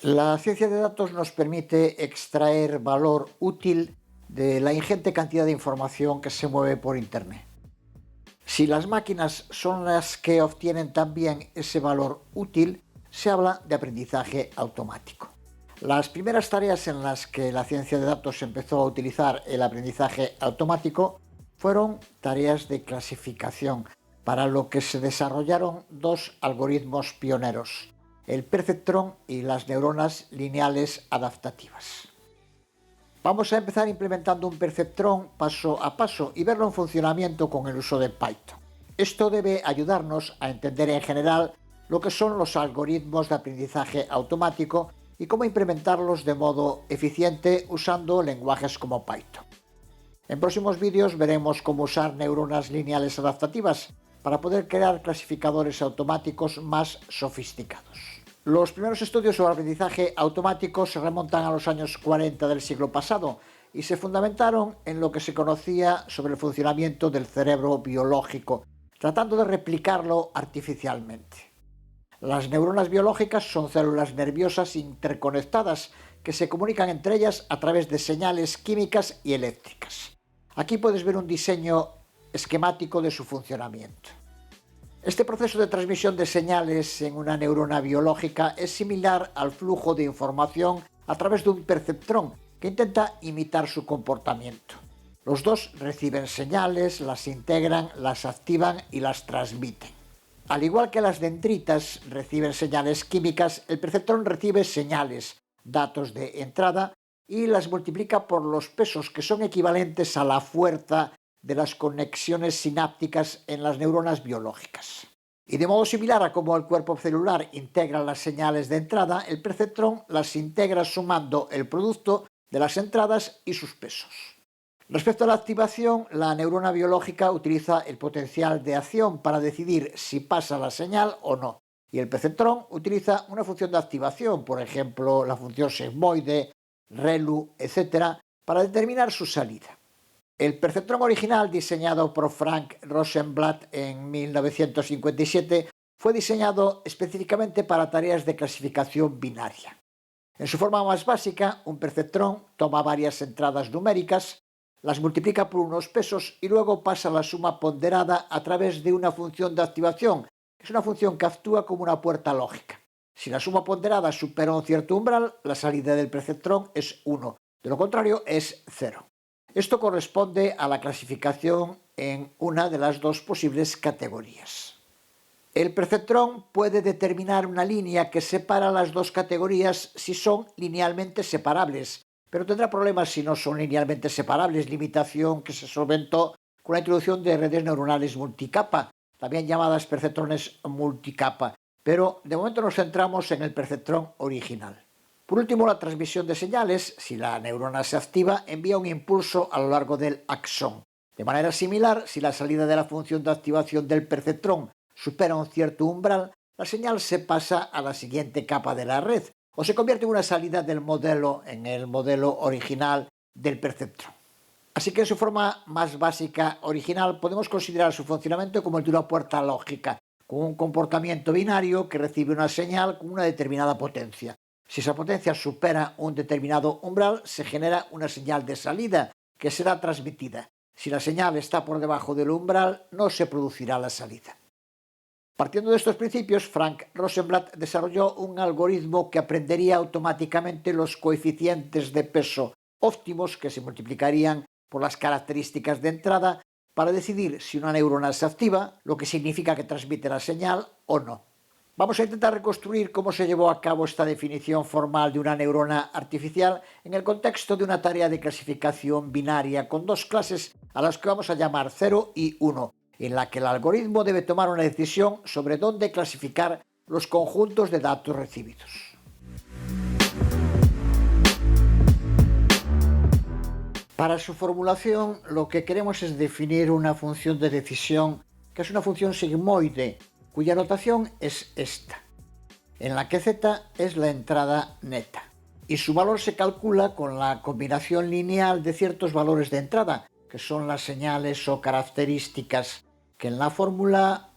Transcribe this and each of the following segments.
La ciencia de datos nos permite extraer valor útil de la ingente cantidad de información que se mueve por Internet. Si las máquinas son las que obtienen también ese valor útil, se habla de aprendizaje automático. Las primeras tareas en las que la ciencia de datos empezó a utilizar el aprendizaje automático fueron tareas de clasificación, para lo que se desarrollaron dos algoritmos pioneros, el perceptrón y las neuronas lineales adaptativas. Vamos a empezar implementando un perceptrón paso a paso y verlo en funcionamiento con el uso de Python. Esto debe ayudarnos a entender en general lo que son los algoritmos de aprendizaje automático y cómo implementarlos de modo eficiente usando lenguajes como Python. En próximos vídeos veremos cómo usar neuronas lineales adaptativas para poder crear clasificadores automáticos más sofisticados. Los primeros estudios sobre aprendizaje automático se remontan a los años 40 del siglo pasado y se fundamentaron en lo que se conocía sobre el funcionamiento del cerebro biológico, tratando de replicarlo artificialmente. Las neuronas biológicas son células nerviosas interconectadas que se comunican entre ellas a través de señales químicas y eléctricas. Aquí puedes ver un diseño esquemático de su funcionamiento. Este proceso de transmisión de señales en una neurona biológica es similar al flujo de información a través de un perceptrón que intenta imitar su comportamiento. Los dos reciben señales, las integran, las activan y las transmiten. Al igual que las dendritas reciben señales químicas, el perceptrón recibe señales, datos de entrada, y las multiplica por los pesos que son equivalentes a la fuerza de las conexiones sinápticas en las neuronas biológicas. Y de modo similar a cómo el cuerpo celular integra las señales de entrada, el perceptrón las integra sumando el producto de las entradas y sus pesos. Respecto a la activación, la neurona biológica utiliza el potencial de acción para decidir si pasa la señal o no, y el perceptrón utiliza una función de activación, por ejemplo la función sigmoide, ReLU, etc., para determinar su salida. El perceptrón original, diseñado por Frank Rosenblatt en 1957, fue diseñado específicamente para tareas de clasificación binaria. En su forma más básica, un perceptrón toma varias entradas numéricas, las multiplica por unos pesos y luego pasa la suma ponderada a través de una función de activación, que es una función que actúa como una puerta lógica. Si la suma ponderada supera un cierto umbral, la salida del perceptrón es 1, de lo contrario es 0. Esto corresponde a la clasificación en una de las dos posibles categorías. El perceptrón puede determinar una línea que separa las dos categorías si son linealmente separables, pero tendrá problemas si no son linealmente separables, limitación que se solventó con la introducción de redes neuronales multicapa, también llamadas perceptrones multicapa, pero de momento nos centramos en el perceptrón original. Por último, la transmisión de señales. Si la neurona se activa, envía un impulso a lo largo del axón. De manera similar, si la salida de la función de activación del perceptrón supera un cierto umbral, la señal se pasa a la siguiente capa de la red, o se convierte en una salida del modelo en el modelo original del perceptrón. Así que en su forma más básica original podemos considerar su funcionamiento como el de una puerta lógica, con un comportamiento binario que recibe una señal con una determinada potencia. Si esa potencia supera un determinado umbral, se genera una señal de salida que será transmitida. Si la señal está por debajo del umbral, no se producirá la salida. Partiendo de estos principios, Frank Rosenblatt desarrolló un algoritmo que aprendería automáticamente los coeficientes de peso óptimos que se multiplicarían por las características de entrada para decidir si una neurona se activa, lo que significa que transmite la señal o no. Vamos a intentar reconstruir cómo se llevó a cabo esta definición formal de una neurona artificial en el contexto de una tarea de clasificación binaria con dos clases a las que vamos a llamar 0 y 1, en la que el algoritmo debe tomar una decisión sobre dónde clasificar los conjuntos de datos recibidos. Para su formulación, lo que queremos es definir una función de decisión que es una función sigmoide, cuya notación es esta, en la que z es la entrada neta, y su valor se calcula con la combinación lineal de ciertos valores de entrada, que son las señales o características que en la fórmula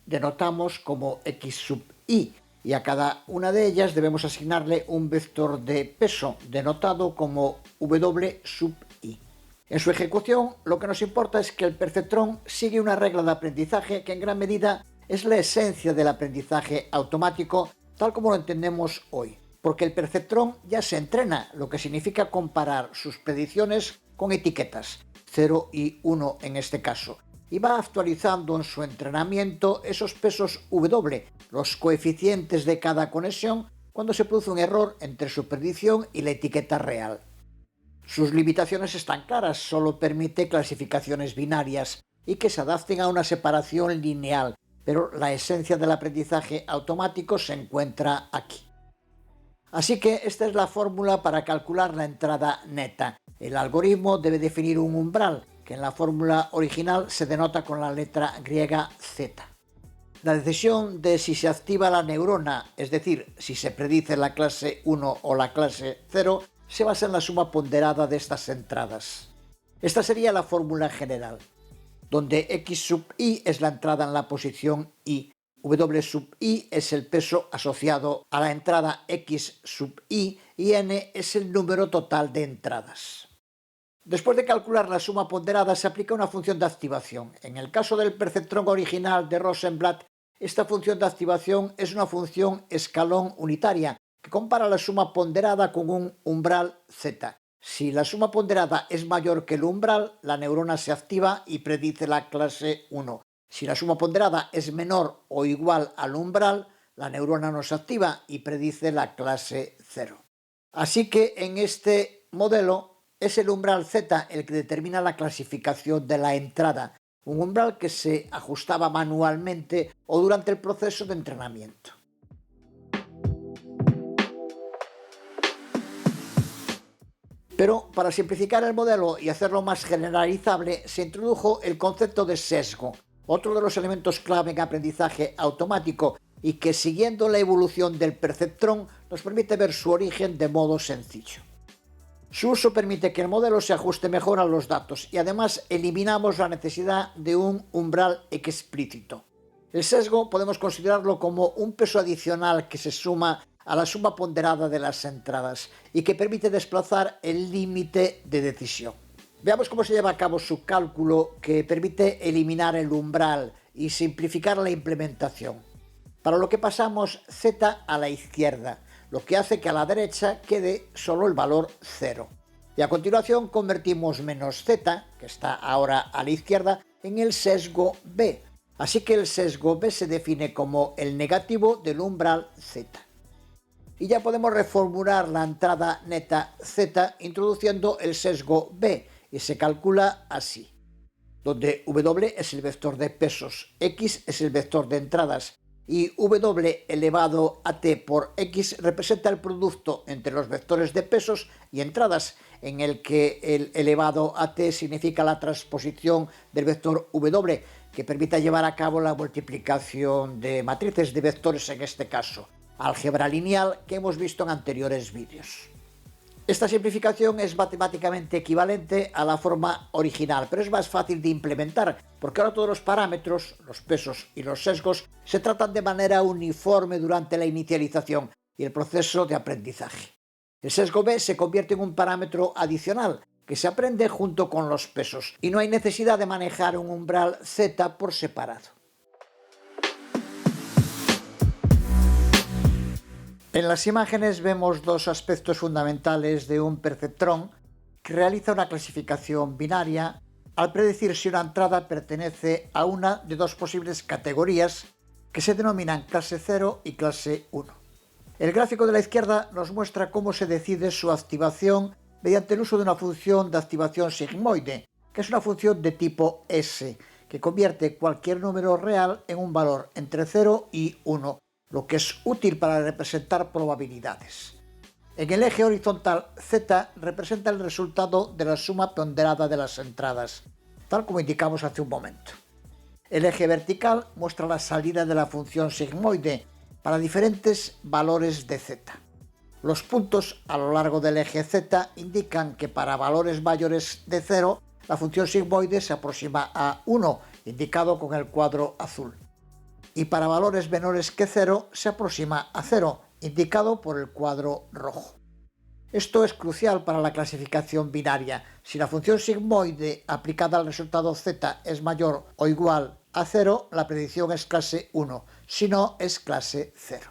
denotamos como x sub i, y a cada una de ellas debemos asignarle un vector de peso denotado como W sub i. En su ejecución, lo que nos importa es que el perceptrón sigue una regla de aprendizaje que en gran medida es la esencia del aprendizaje automático tal como lo entendemos hoy, porque el perceptrón ya se entrena, lo que significa comparar sus predicciones con etiquetas, 0 y 1 en este caso, y va actualizando en su entrenamiento esos pesos W, los coeficientes de cada conexión, cuando se produce un error entre su predicción y la etiqueta real. Sus limitaciones están claras, solo permite clasificaciones binarias y que se adapten a una separación lineal, pero la esencia del aprendizaje automático se encuentra aquí. Así que esta es la fórmula para calcular la entrada neta. El algoritmo debe definir un umbral, que en la fórmula original se denota con la letra griega Z. La decisión de si se activa la neurona, es decir, si se predice la clase 1 o la clase 0, se basa en la suma ponderada de estas entradas. Esta sería la fórmula general, donde x sub i es la entrada en la posición i, w sub i es el peso asociado a la entrada x sub i y n es el número total de entradas. Después de calcular la suma ponderada se aplica una función de activación. En el caso del perceptrón original de Rosenblatt, esta función de activación es una función escalón unitaria que compara la suma ponderada con un umbral z. Si la suma ponderada es mayor que el umbral, la neurona se activa y predice la clase 1. Si la suma ponderada es menor o igual al umbral, la neurona no se activa y predice la clase 0. Así que en este modelo es el umbral z el que determina la clasificación de la entrada, un umbral que se ajustaba manualmente o durante el proceso de entrenamiento. Pero para simplificar el modelo y hacerlo más generalizable, se introdujo el concepto de sesgo, otro de los elementos clave en aprendizaje automático y que, siguiendo la evolución del perceptrón, nos permite ver su origen de modo sencillo. Su uso permite que el modelo se ajuste mejor a los datos y además eliminamos la necesidad de un umbral explícito. El sesgo podemos considerarlo como un peso adicional que se suma a la suma ponderada de las entradas y que permite desplazar el límite de decisión. Veamos cómo se lleva a cabo su cálculo que permite eliminar el umbral y simplificar la implementación. Para lo que pasamos z a la izquierda, lo que hace que a la derecha quede solo el valor 0. Y a continuación convertimos menos z, que está ahora a la izquierda, en el sesgo b. Así que el sesgo b se define como el negativo del umbral z. Y ya podemos reformular la entrada neta z introduciendo el sesgo b y se calcula así, donde w es el vector de pesos, x es el vector de entradas, y w elevado a t por x representa el producto entre los vectores de pesos y entradas, en el que el elevado a t significa la transposición del vector w, que permita llevar a cabo la multiplicación de matrices de vectores, en este caso, álgebra lineal, que hemos visto en anteriores vídeos. Esta simplificación es matemáticamente equivalente a la forma original, pero es más fácil de implementar, porque ahora todos los parámetros, los pesos y los sesgos, se tratan de manera uniforme durante la inicialización y el proceso de aprendizaje. El sesgo b se convierte en un parámetro adicional, que se aprende junto con los pesos, y no hay necesidad de manejar un umbral z por separado. En las imágenes vemos dos aspectos fundamentales de un perceptrón que realiza una clasificación binaria al predecir si una entrada pertenece a una de dos posibles categorías que se denominan clase 0 y clase 1. El gráfico de la izquierda nos muestra cómo se decide su activación mediante el uso de una función de activación sigmoide, que es una función de tipo S, que convierte cualquier número real en un valor entre 0 y 1, lo que es útil para representar probabilidades. En el eje horizontal z representa el resultado de la suma ponderada de las entradas, tal como indicamos hace un momento. El eje vertical muestra la salida de la función sigmoide para diferentes valores de z. Los puntos a lo largo del eje z indican que para valores mayores de 0 la función sigmoide se aproxima a 1, indicado con el cuadro azul. y para valores menores que 0 se aproxima a 0, indicado por el cuadro rojo. Esto es crucial para la clasificación binaria. Si la función sigmoide aplicada al resultado z es mayor o igual a 0, la predicción es clase 1, si no es clase 0.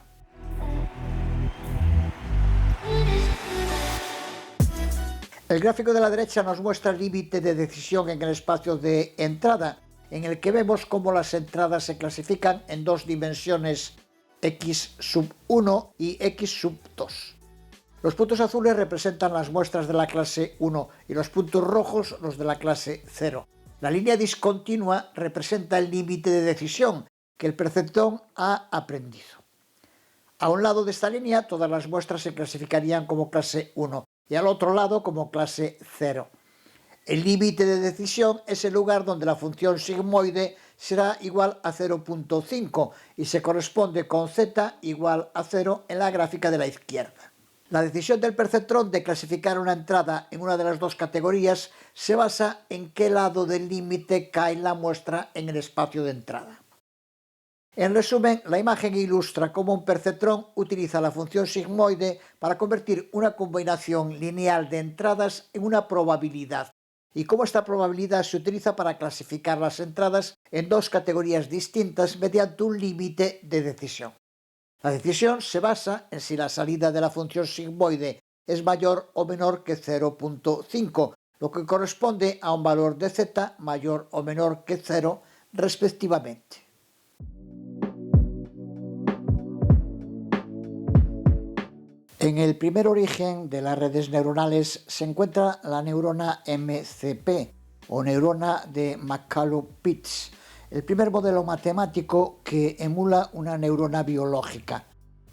El gráfico de la derecha nos muestra el límite de decisión en el espacio de entrada, en el que vemos cómo las entradas se clasifican en dos dimensiones x sub 1 y x sub 2. Los puntos azules representan las muestras de la clase 1 y los puntos rojos los de la clase 0. La línea discontinua representa el límite de decisión que el perceptrón ha aprendido. A un lado de esta línea todas las muestras se clasificarían como clase 1 y al otro lado como clase 0. El límite de decisión es el lugar donde la función sigmoide será igual a 0.5 y se corresponde con z igual a 0 en la gráfica de la izquierda. La decisión del perceptrón de clasificar una entrada en una de las dos categorías se basa en qué lado del límite cae la muestra en el espacio de entrada. En resumen, la imagen ilustra cómo un perceptrón utiliza la función sigmoide para convertir una combinación lineal de entradas en una probabilidad, y cómo esta probabilidad se utiliza para clasificar las entradas en dos categorías distintas mediante un límite de decisión. La decisión se basa en si la salida de la función sigmoide es mayor o menor que 0.5, lo que corresponde a un valor de z mayor o menor que 0, respectivamente. En el primer origen de las redes neuronales se encuentra la neurona MCP, o neurona de McCulloch-Pitts, el primer modelo matemático que emula una neurona biológica,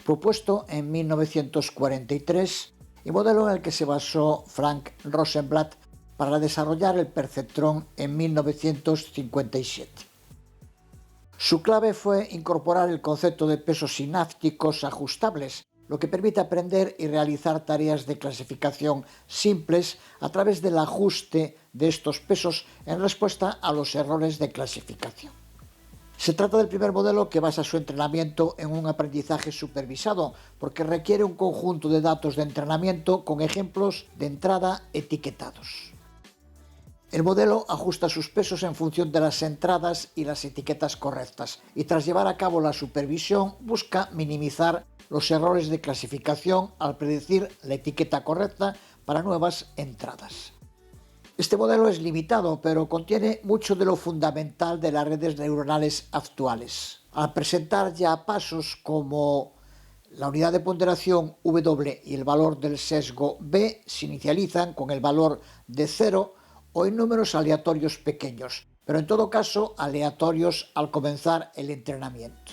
propuesto en 1943 y modelo en el que se basó Frank Rosenblatt para desarrollar el perceptrón en 1957. Su clave fue incorporar el concepto de pesos sinápticos ajustables, lo que permite aprender y realizar tareas de clasificación simples a través del ajuste de estos pesos en respuesta a los errores de clasificación. Se trata del primer modelo que basa su entrenamiento en un aprendizaje supervisado, porque requiere un conjunto de datos de entrenamiento con ejemplos de entrada etiquetados. El modelo ajusta sus pesos en función de las entradas y las etiquetas correctas, y tras llevar a cabo la supervisión busca minimizar los errores de clasificación al predecir la etiqueta correcta para nuevas entradas. Este modelo es limitado, pero contiene mucho de lo fundamental de las redes neuronales actuales. Al presentar ya pasos como la unidad de ponderación W y el valor del sesgo B se inicializan con el valor de 0 o en números aleatorios pequeños, pero en todo caso aleatorios al comenzar el entrenamiento.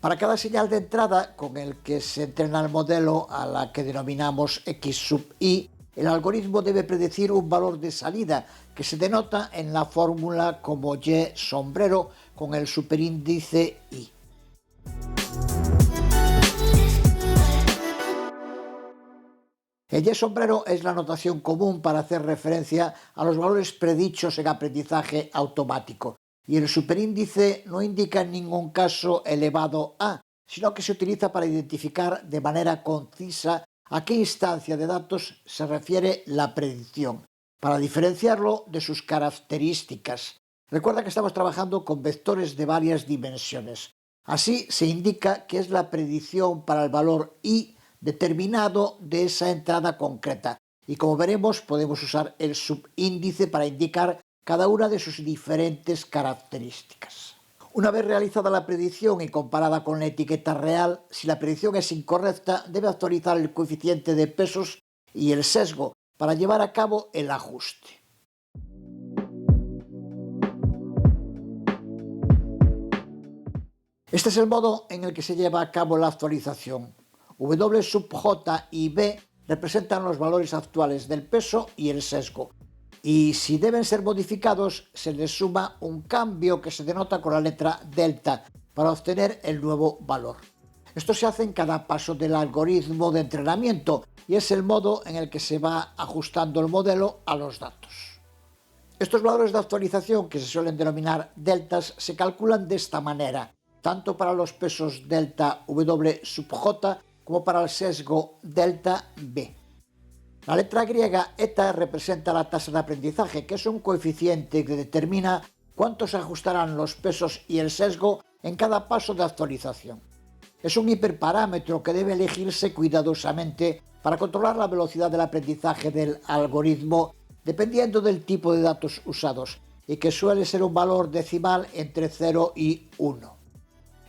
Para cada señal de entrada con el que se entrena el modelo, a la que denominamos x sub i, el algoritmo debe predecir un valor de salida que se denota en la fórmula como y sombrero con el superíndice i. El y sombrero es la notación común para hacer referencia a los valores predichos en aprendizaje automático, y el superíndice no indica en ningún caso elevado a, sino que se utiliza para identificar de manera concisa a qué instancia de datos se refiere la predicción, para diferenciarlo de sus características. Recuerda que estamos trabajando con vectores de varias dimensiones. Así se indica que es la predicción para el valor i determinado de esa entrada concreta, y como veremos podemos usar el subíndice para indicar cada una de sus diferentes características. Una vez realizada la predicción y comparada con la etiqueta real, si la predicción es incorrecta, debe actualizar el coeficiente de pesos y el sesgo para llevar a cabo el ajuste. Este es el modo en el que se lleva a cabo la actualización. W sub j y b representan los valores actuales del peso y el sesgo, y si deben ser modificados se les suma un cambio que se denota con la letra delta para obtener el nuevo valor. Esto se hace en cada paso del algoritmo de entrenamiento y es el modo en el que se va ajustando el modelo a los datos. Estos valores de actualización, que se suelen denominar deltas, se calculan de esta manera. tanto para los pesos delta W sub j como para el sesgo delta B. La letra griega eta representa la tasa de aprendizaje, que es un coeficiente que determina cuánto se ajustarán los pesos y el sesgo en cada paso de actualización. Es un hiperparámetro que debe elegirse cuidadosamente para controlar la velocidad del aprendizaje del algoritmo dependiendo del tipo de datos usados, y que suele ser un valor decimal entre 0 y 1.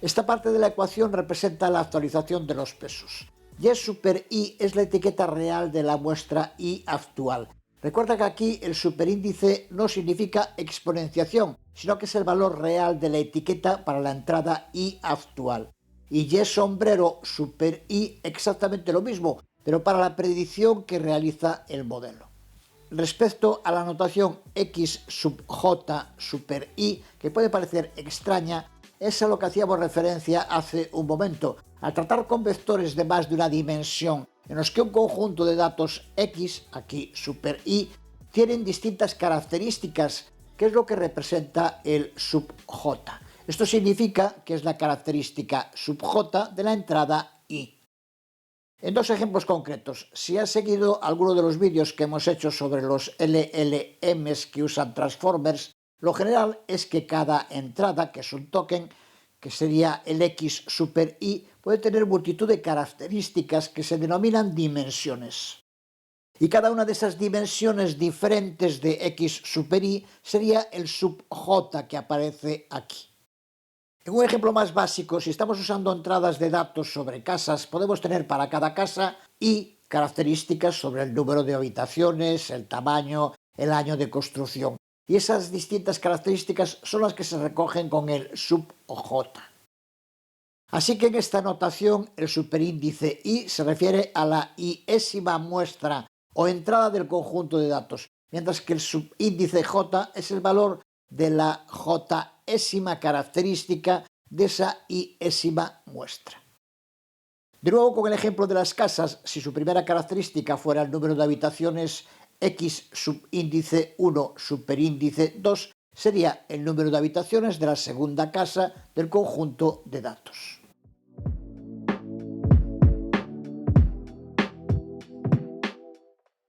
Esta parte de la ecuación representa la actualización de los pesos. Y super i es la etiqueta real de la muestra i actual. Recuerda que aquí el superíndice no significa exponenciación, sino que es el valor real de la etiqueta para la entrada i actual. Y y sombrero super i exactamente lo mismo, pero para la predicción que realiza el modelo. Respecto a la notación x sub j super i, que puede parecer extraña, es a lo que hacíamos referencia hace un momento, al tratar con vectores de más de una dimensión, en los que un conjunto de datos x, aquí super i, tienen distintas características, que es lo que representa el sub j. Esto significa que es la característica sub j de la entrada i. En dos ejemplos concretos, si has seguido alguno de los vídeos que hemos hecho sobre los LLMs que usan transformers, lo general es que cada entrada, que es un token, que sería el x super i, puede tener multitud de características que se denominan dimensiones. Y cada una de esas dimensiones diferentes de x super i sería el sub j que aparece aquí. En un ejemplo más básico, si estamos usando entradas de datos sobre casas, podemos tener para cada casa i características sobre el número de habitaciones, el tamaño, el año de construcción. Y esas distintas características son las que se recogen con el sub j. Así que en esta notación el superíndice i se refiere a la iésima muestra o entrada del conjunto de datos, mientras que el subíndice j es el valor de la jésima característica de esa iésima muestra. De nuevo, con el ejemplo de las casas, si su primera característica fuera el número de habitaciones, x subíndice 1 superíndice 2 sería el número de habitaciones de la segunda casa del conjunto de datos.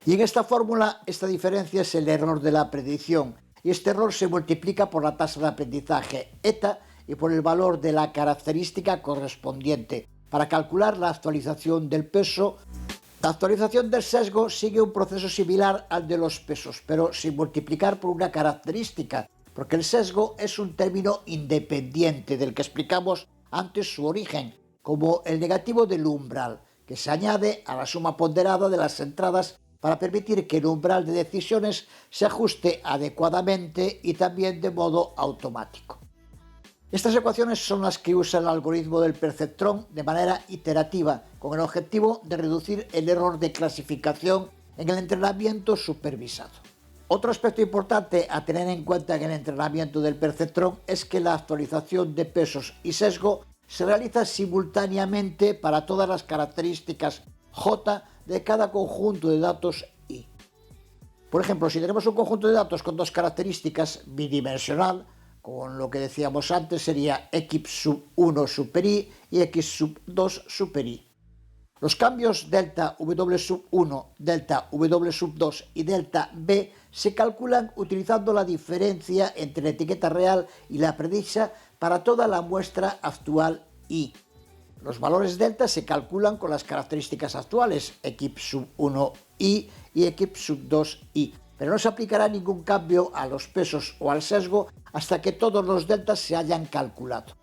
Y en esta fórmula, esta diferencia es el error de la predicción, y este error se multiplica por la tasa de aprendizaje eta y por el valor de la característica correspondiente. Para calcular la actualización del peso, la actualización del sesgo sigue un proceso similar al de los pesos, pero sin multiplicar por una característica, porque el sesgo es un término independiente del que explicamos antes su origen, como el negativo del umbral, que se añade a la suma ponderada de las entradas para permitir que el umbral de decisiones se ajuste adecuadamente y también de modo automático. Estas ecuaciones son las que usa el algoritmo del perceptrón de manera iterativa, con el objetivo de reducir el error de clasificación en el entrenamiento supervisado. Otro aspecto importante a tener en cuenta en el entrenamiento del perceptrón es que la actualización de pesos y sesgo se realiza simultáneamente para todas las características J de cada conjunto de datos I. Por ejemplo, si tenemos un conjunto de datos con dos características bidimensional, con lo que decíamos antes sería x sub 1 super i y x sub 2 super i. Los cambios delta w sub 1, delta w sub 2 y delta b se calculan utilizando la diferencia entre la etiqueta real y la predicha para toda la muestra actual i. Los valores delta se calculan con las características actuales, x sub 1i y x sub 2i, pero no se aplicará ningún cambio a los pesos o al sesgo hasta que todos los deltas se hayan calculado.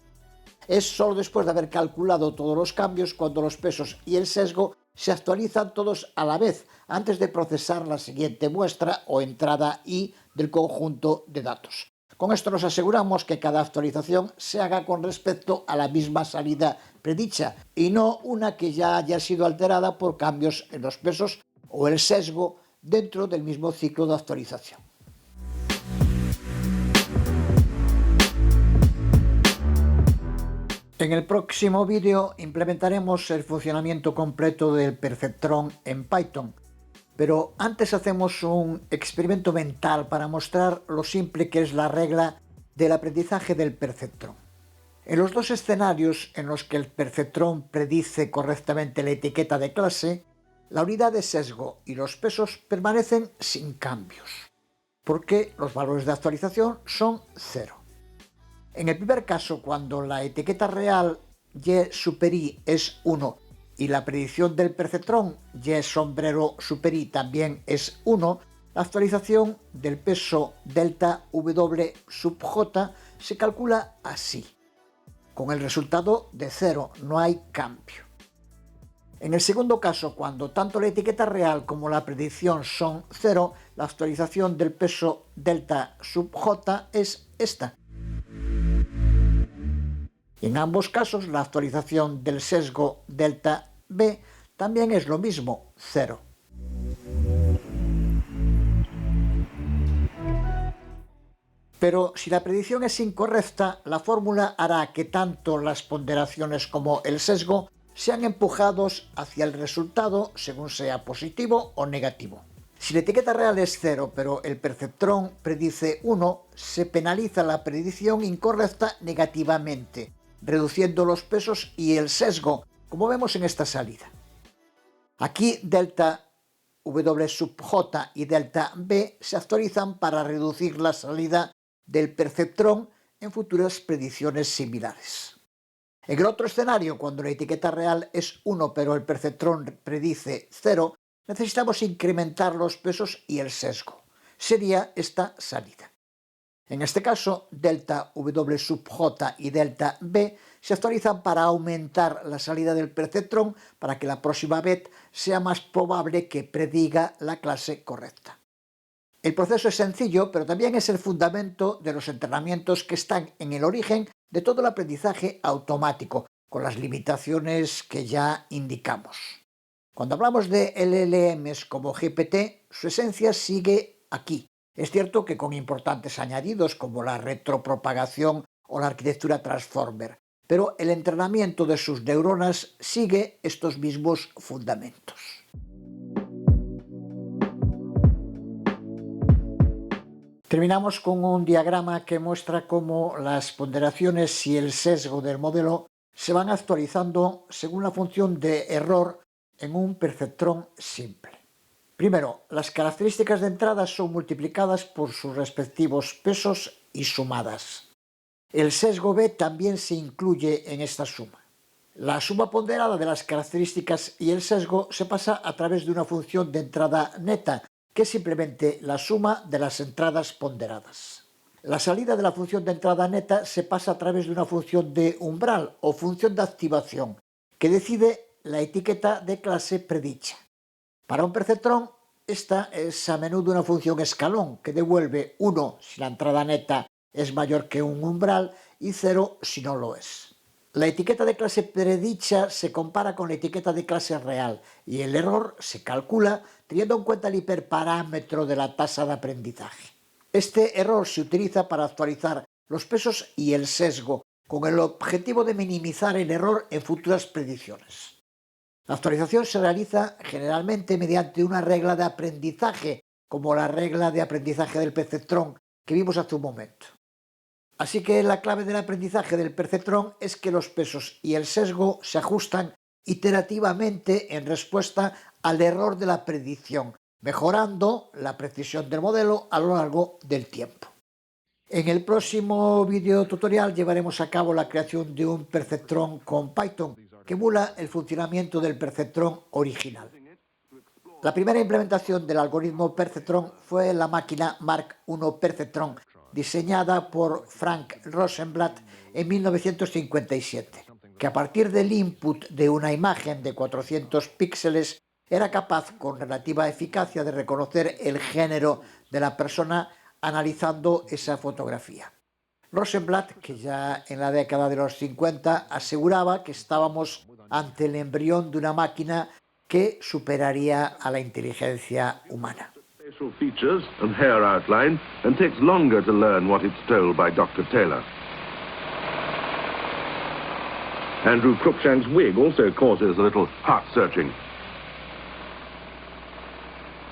Es solo después de haber calculado todos los cambios cuando los pesos y el sesgo se actualizan todos a la vez, antes de procesar la siguiente muestra o entrada i del conjunto de datos. Con esto nos aseguramos que cada actualización se haga con respecto a la misma salida predicha y no una que ya haya sido alterada por cambios en los pesos o el sesgo dentro del mismo ciclo de actualización. En el próximo vídeo implementaremos el funcionamiento completo del perceptrón en Python, pero antes hacemos un experimento mental para mostrar lo simple que es la regla del aprendizaje del perceptrón. En los dos escenarios en los que el perceptrón predice correctamente la etiqueta de clase, la unidad de sesgo y los pesos permanecen sin cambios, porque los valores de actualización son 0. En el primer caso, cuando la etiqueta real y super i es 1 y la predicción del perceptrón y sombrero super i también es 1, la actualización del peso delta w sub j se calcula así, con el resultado de 0, no hay cambio. En el segundo caso, cuando tanto la etiqueta real como la predicción son 0, la actualización del peso delta sub j es esta. Y en ambos casos, la actualización del sesgo delta b también es lo mismo, 0. Pero si la predicción es incorrecta, la fórmula hará que tanto las ponderaciones como el sesgo sean empujados hacia el resultado según sea positivo o negativo. Si la etiqueta real es 0, pero el perceptrón predice 1, se penaliza la predicción incorrecta negativamente, reduciendo los pesos y el sesgo, como vemos en esta salida. Aquí delta w sub j y delta b se actualizan para reducir la salida del perceptrón en futuras predicciones similares. En el otro escenario, cuando la etiqueta real es 1 pero el perceptrón predice 0, necesitamos incrementar los pesos y el sesgo. Sería esta salida. En este caso, delta w sub j y delta b se actualizan para aumentar la salida del perceptrón para que la próxima vez sea más probable que prediga la clase correcta. El proceso es sencillo, pero también es el fundamento de los entrenamientos que están en el origen de todo el aprendizaje automático, con las limitaciones que ya indicamos. Cuando hablamos de LLMs como GPT, su esencia sigue aquí. Es cierto que con importantes añadidos como la retropropagación o la arquitectura transformer, pero el entrenamiento de sus neuronas sigue estos mismos fundamentos. Terminamos con un diagrama que muestra cómo las ponderaciones y el sesgo del modelo se van actualizando según la función de error en un perceptrón simple. Primero, las características de entrada son multiplicadas por sus respectivos pesos y sumadas. El sesgo B también se incluye en esta suma. La suma ponderada de las características y el sesgo se pasa a través de una función de entrada neta, que es simplemente la suma de las entradas ponderadas. La salida de la función de entrada neta se pasa a través de una función de umbral o función de activación, que decide la etiqueta de clase predicha. Para un perceptrón, esta es a menudo una función escalón, que devuelve 1 si la entrada neta es mayor que un umbral y 0 si no lo es. La etiqueta de clase predicha se compara con la etiqueta de clase real y el error se calcula teniendo en cuenta el hiperparámetro de la tasa de aprendizaje. Este error se utiliza para actualizar los pesos y el sesgo con el objetivo de minimizar el error en futuras predicciones. La actualización se realiza generalmente mediante una regla de aprendizaje, como la regla de aprendizaje del perceptrón que vimos hace un momento. Así que la clave del aprendizaje del perceptrón es que los pesos y el sesgo se ajustan iterativamente en respuesta al error de la predicción, mejorando la precisión del modelo a lo largo del tiempo. En el próximo video tutorial llevaremos a cabo la creación de un perceptrón con Python que emula el funcionamiento del perceptrón original. La primera implementación del algoritmo perceptrón fue la máquina Mark I Perceptron, diseñada por Frank Rosenblatt en 1957, que a partir del input de una imagen de 400 píxeles era capaz con relativa eficacia de reconocer el género de la persona analizando esa fotografía. Rosenblatt, que ya en la década de los 50 aseguraba que estábamos ante el embrión de una máquina que superaría a la inteligencia humana. Facial features and hair outline and takes longer to learn what it's told by Dr. Taylor. Andrew Cruikshank's wig also causes a little heart-searching.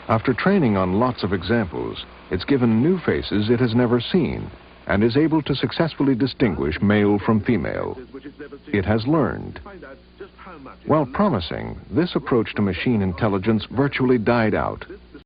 After training on lots of examples, it's given new faces it has never seen and is able to successfully distinguish male from female. It has learned. While promising, this approach to machine intelligence virtually died out